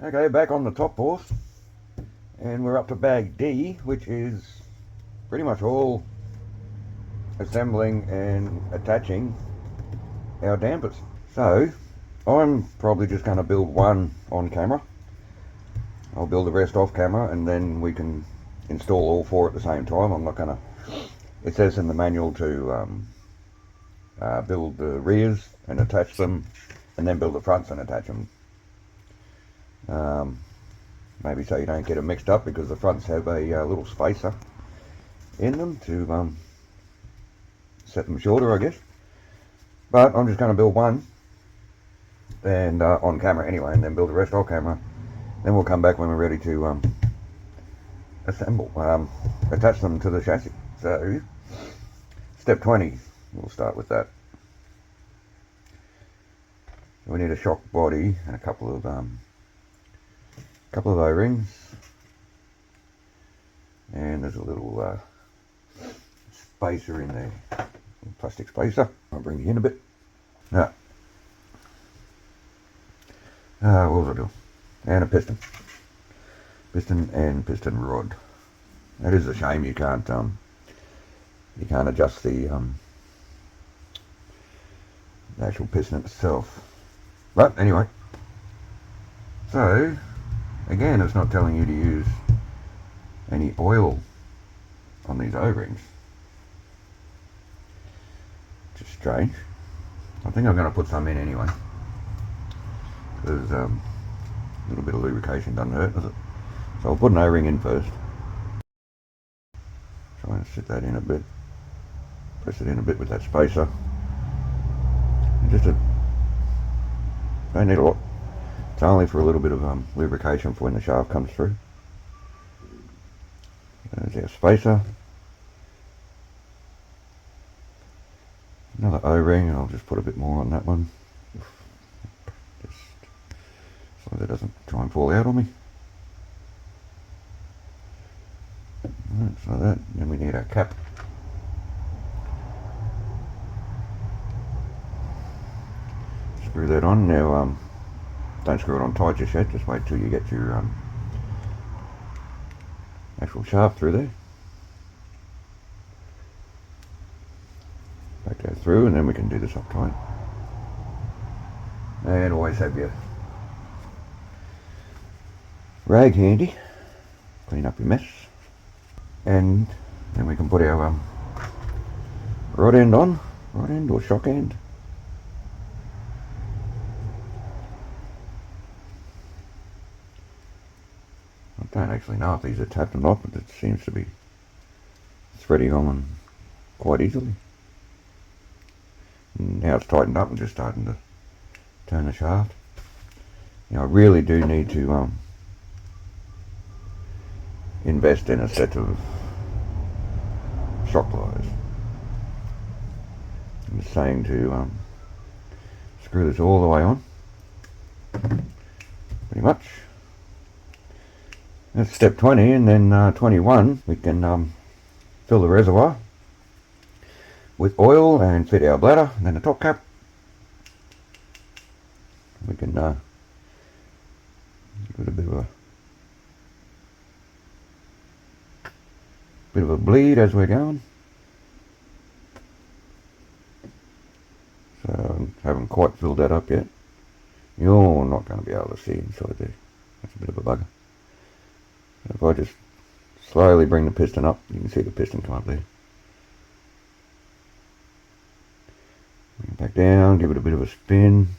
Okay, back on the top fourth, and we're up to bag D, which is pretty much all assembling and attaching our dampers. So I'm probably just going to build one on camera. I'll build the rest off camera, and then we can install all four at the same time. I'm not going to, it says in the manual to build the rears and attach them, and then build the fronts and attach them. Maybe so you don't get them mixed up, because the fronts have a little spacer in them to set them shorter, I guess. But I'm just going to build one, and on camera anyway, and then build the rest off camera. Then we'll come back when we're ready to assemble, attach them to the chassis. So step 20, we'll start with that. We need a shock body and a couple of O-rings, and there's a little spacer in there, a plastic spacer. I'll bring you in a bit. Now, what was I doing? And a piston and piston rod. That is a shame you can't adjust the actual piston itself. But anyway, so again, it's not telling you to use any oil on these O-rings, which is strange. I think I'm going to put some in anyway, because a little bit of lubrication doesn't hurt, does it? So I'll put an O-ring in first. Try and sit that in a bit. Press it in a bit with that spacer. And just don't need a lot. It's only for a little bit of lubrication for when the shaft comes through. There's our spacer. Another O-ring, and I'll just put a bit more on that one. Just so that it doesn't try and fall out on me. Right, so that, then we need our cap. Screw that on. Now, don't screw it on tight just yet, just wait till you get your actual shaft through there. Back that through, and then we can do this up tight. And always have your rag handy, clean up your mess. And then we can put our rod end on, rod end or shock end. I don't actually know if these are tapped or not, but it seems to be threading on quite easily. And now it's tightened up and just starting to turn the shaft. Now I really do need to invest in a set of shock pliers. I'm just saying to screw this all the way on, pretty much. That's step 20, and then 21 we can fill the reservoir with oil and fit our bladder, and then the top cap. We can give it a bit of a bleed as we're going. So I haven't quite filled that up yet. You're not going to be able to see inside there. That's a bit of a bugger. So if I just slowly bring the piston up, you can see the piston come up there. Bring it back down, give it a bit of a spin.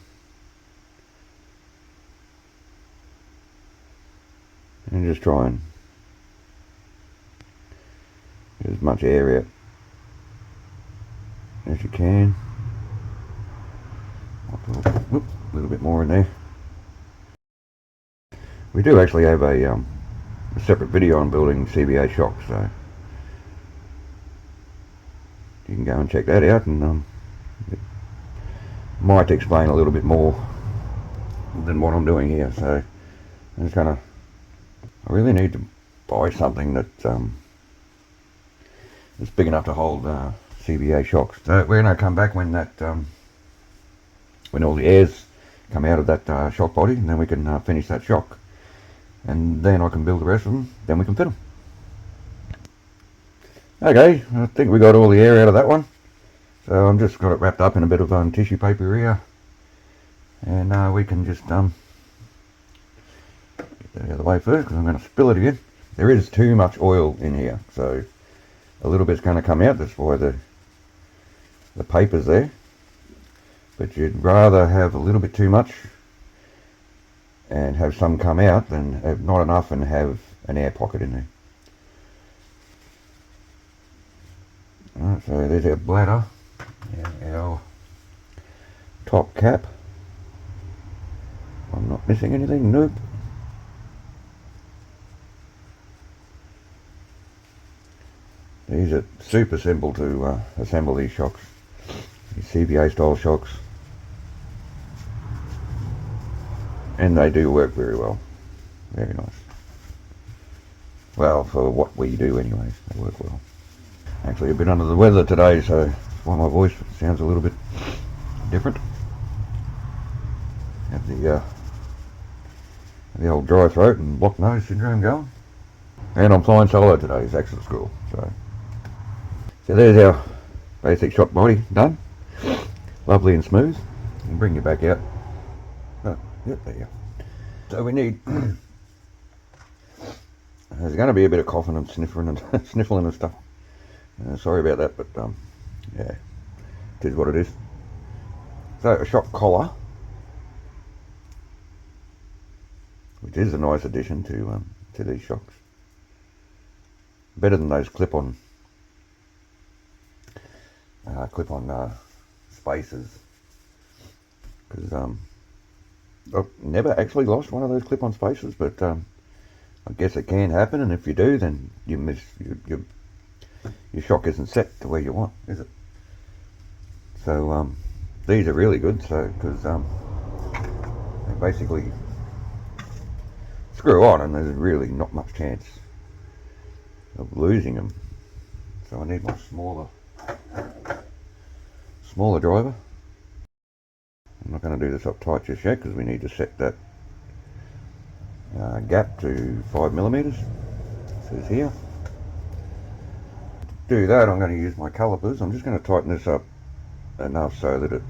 And just try and get as much air out as you can. I'll put a little bit more in there. We do actually have a separate video on building CBA shocks, so you can go and check that out, and it might explain a little bit more than what I'm doing here. So I'm just gonna, I really need to buy something that is big enough to hold CBA shocks. So we're going to come back when that when all the airs come out of that shock body, and then we can finish that shock. and then I can build the rest of them, then we can fit them. Okay, I think we got all the air out of that one, so I'm just got it wrapped up in a bit of tissue paper here, and we can just get that out of the way first because I'm going to spill it again. There is too much oil in here, so a little bit's going to come out. That's why the paper's there, but you'd rather have a little bit too much and have some come out than have not enough and have an air pocket in there. Alright, so there's our bladder and our top cap. I'm not missing anything, nope. These are super simple to assemble, these shocks. These CBA style shocks. And they do work very well. Very nice. Well, for what we do anyways, they work well. Actually a bit under the weather today, so that's why my voice sounds a little bit different. Have the old dry throat and blocked nose syndrome going. And I'm flying solo today, it's exit school. So there's our basic shock body done. Lovely and smooth. I'll bring you back out. Oh, yep, there you go. So we need, there's going to be a bit of coughing and sniffling and stuff. Sorry about that, but yeah, it is what it is. So a shock collar, which is a nice addition to these shocks. Better than those clip-on spacers, because I've never actually lost one of those clip-on spacers, but I guess it can happen, and if you do, then you miss your shock isn't set to where you want, is it? So these are really good, so because they basically screw on, and there's really not much chance of losing them. So I need my smaller driver. I'm not going to do this up tight just yet because we need to set that gap to 5mm. So it's here. To do that, I'm going to use my calipers. I'm just going to tighten this up enough so that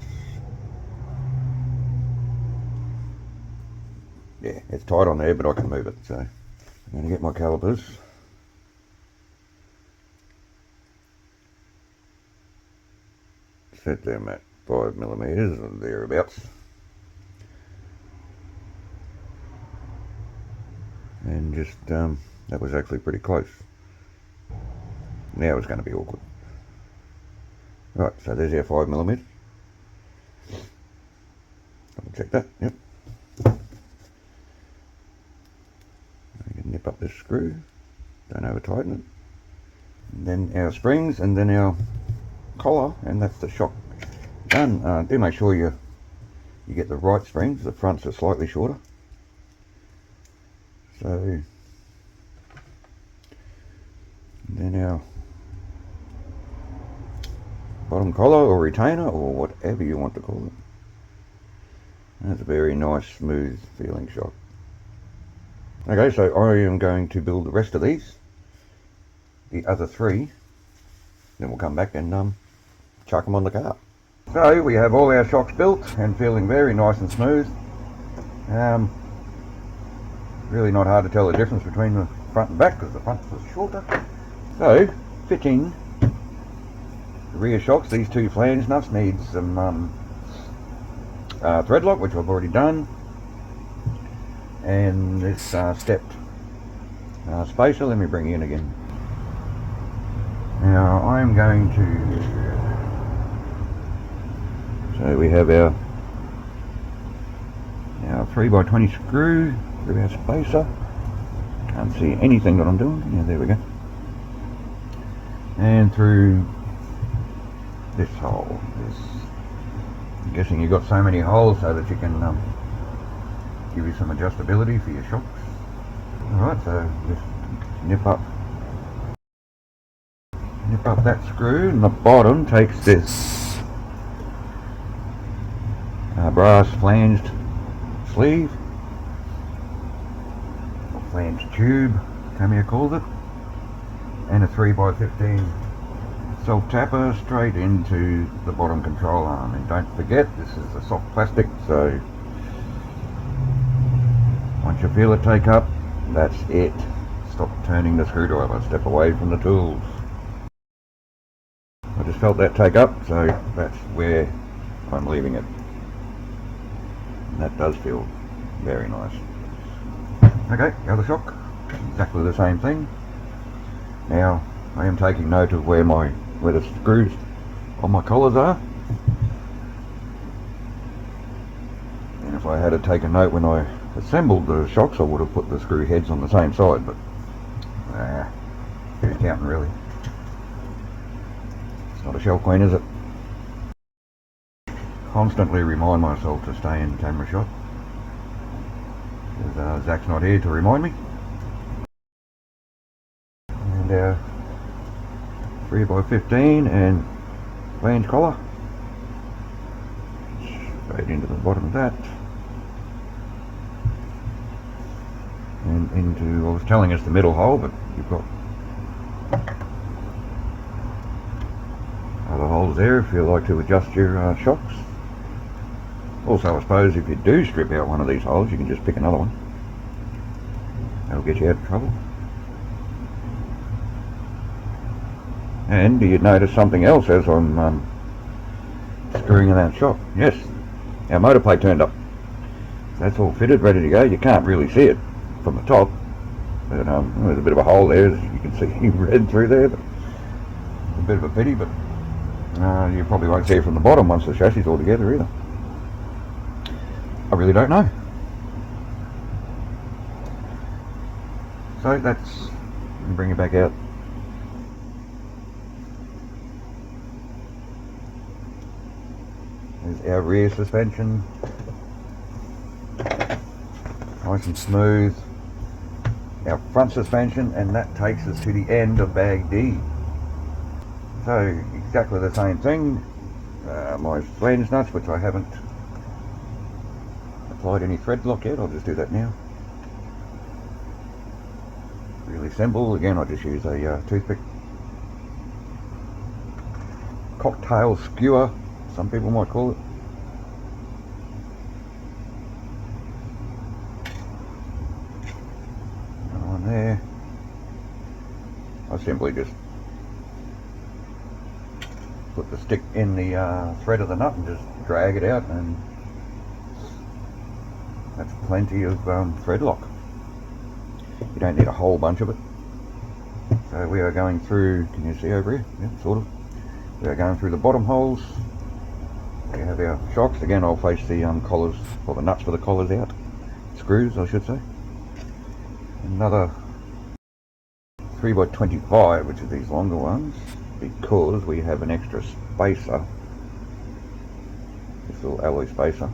it's tight on there, but I can move it. So I'm going to get my calipers. Set them at 5mm or thereabouts. And just, that was actually pretty close. Now it's going to be awkward. Right, so there's our 5mm. Double check that, yep. I can nip up this screw, don't over tighten it. And then our springs, and then our collar, and that's the shock done. Do make sure you get the right springs. The fronts are slightly shorter. So then our bottom collar or retainer or whatever you want to call it. That's a very nice smooth feeling shock. Okay, so I am going to build the rest of these, the other three, then we'll come back and chuck them on the car. So we have all our shocks built and feeling very nice and smooth. Really not hard to tell the difference between the front and back because the front was shorter. So fitting the rear shocks, these two flange nuts need some thread lock, which I've already done, and this stepped spacer. Let me bring you in again. Now I'm going to, so we have our 3x20 screw through our spacer. Can't see anything that I'm doing. Yeah, there we go. And through this hole. I'm guessing you've got so many holes so that you can give you some adjustability for your shocks. Alright, so just nip up that screw, and the bottom takes this brass flanged sleeve, flanged tube, Tamiya calls it, and a 3x15 self-tapper straight into the bottom control arm. And don't forget, this is a soft plastic, so once you feel it take up, that's it. Stop turning the screwdriver, step away from the tools. I just felt that take up, so that's where I'm leaving it. And that does feel very nice. Okay, the other shock, exactly the same thing. Now I am taking note of where the screws on my collars are. And if I had taken note when I assembled the shocks, I would have put the screw heads on the same side, but who's counting really? It's not a shell queen, is it? Constantly remind myself to stay in camera shot, because Zach's not here to remind me. And our 3x15 and flange collar straight into the bottom of that, and into, I was telling us the middle hole, but you've got other holes there if you like to adjust your shocks. Also, I suppose if you do strip out one of these holes, you can just pick another one. That'll get you out of trouble. And do you notice something else as I'm screwing in that shock? Yes, our motor plate turned up. That's all fitted, ready to go. You can't really see it from the top, but there's a bit of a hole there, as you can see red through there, but a bit of a pity, but you probably won't see it from the bottom once the chassis is all together either. I really don't know. So that's, bring it back out. There's our rear suspension, nice and smooth. Our front suspension, and that takes us to the end of bag D. So exactly the same thing. My flange nuts, which I haven't applied any thread lock yet, I'll just do that now. Really simple. Again, I just use a toothpick. Cocktail skewer, some people might call it. On there. I simply just put the stick in the thread of the nut and just drag it out, and that's plenty of thread lock. You don't need a whole bunch of it. So we are going through, can you see over here? Yeah, sort of. We are going through the bottom holes. We have our shocks. Again, I'll face the collars, or the nuts for the collars out. Screws, I should say. Another 3x25, which are these longer ones, because we have an extra spacer. This little alloy spacer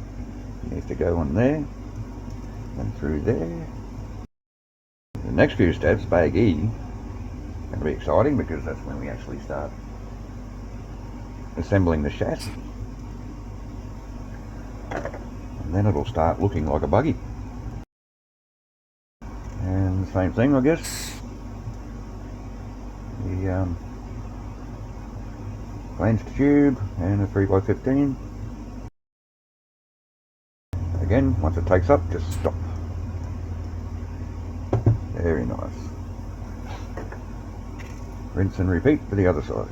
needs to go on there and through there. The next few steps, bag E, going to be exciting because that's when we actually start assembling the chassis, and then it'll start looking like a buggy. And the same thing, I guess. The flanged tube and a 3x15. Again, once it takes up, just stop. Very nice. Rinse and repeat for the other side.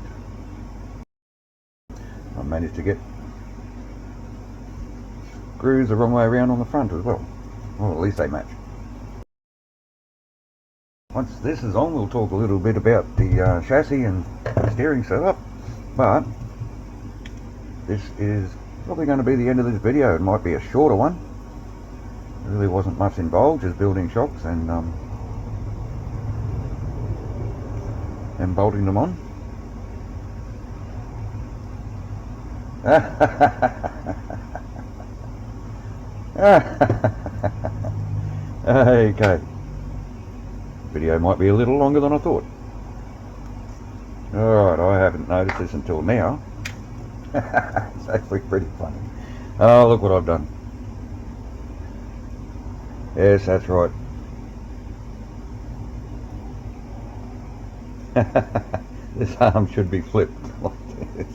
I managed to get screws the wrong way around on the front as well. Well, at least they match. Once this is on, we'll talk a little bit about the chassis and steering setup, but this is probably going to be the end of this video. It might be a shorter one. There really wasn't much involved, just building shocks and bolting them on. Okay. Video might be a little longer than I thought. Alright, I haven't noticed this until now. It's actually pretty funny. Oh, look what I've done. Yes, that's right. This arm should be flipped like this.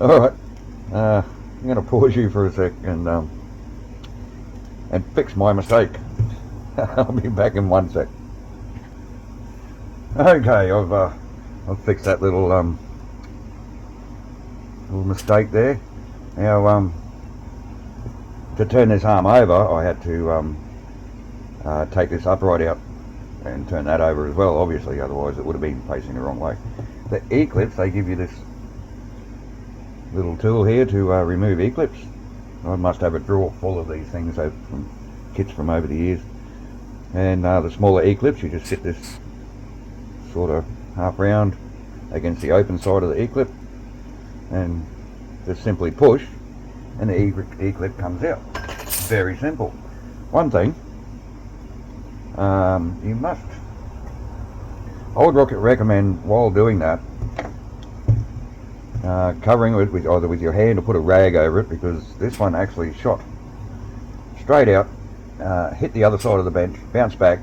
Alright, I'm going to pause you for a sec and fix my mistake. I'll be back in 1 sec. Okay, I've fixed that little mistake there. Now, to turn this arm over, I had to take this upright out and turn that over as well, obviously, otherwise it would have been facing the wrong way. The E-clips, they give you this little tool here to remove E-clips. I must have a drawer full of these things from kits from over the years. And the smaller E-clips, you just sit this sort of half round against the open side of the E-clip and just simply push and the E-clip comes out. Very simple. One thing, you must, I would recommend while doing that, covering it with either with your hand or put a rag over it, because this one actually shot straight out, hit the other side of the bench, bounced back,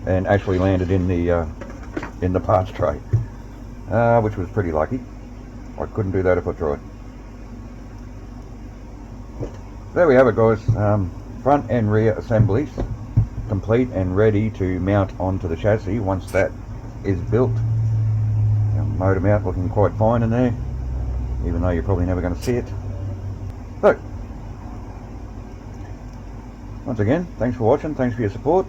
and actually landed in the parts tray, which was pretty lucky. I couldn't do that if I tried. There we have it, guys. Front and rear assemblies complete and ready to mount onto the chassis once that is built. Motor mount looking quite fine in there, even though you're probably never going to see it. So, once again, thanks for watching, thanks for your support.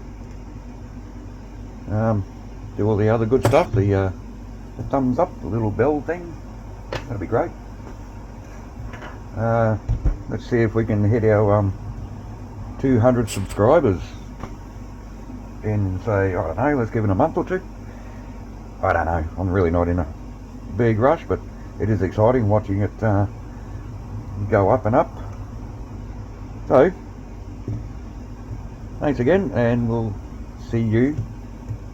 Do all the other good stuff, the thumbs up, the little bell thing, that'll be great. Let's see if we can hit our 200 subscribers in, say, I don't know, let's give it a month or two. I don't know, I'm really not in a big rush, but it is exciting watching it go up and up. So, thanks again, and we'll see you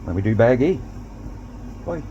when we do Bag E. Bye.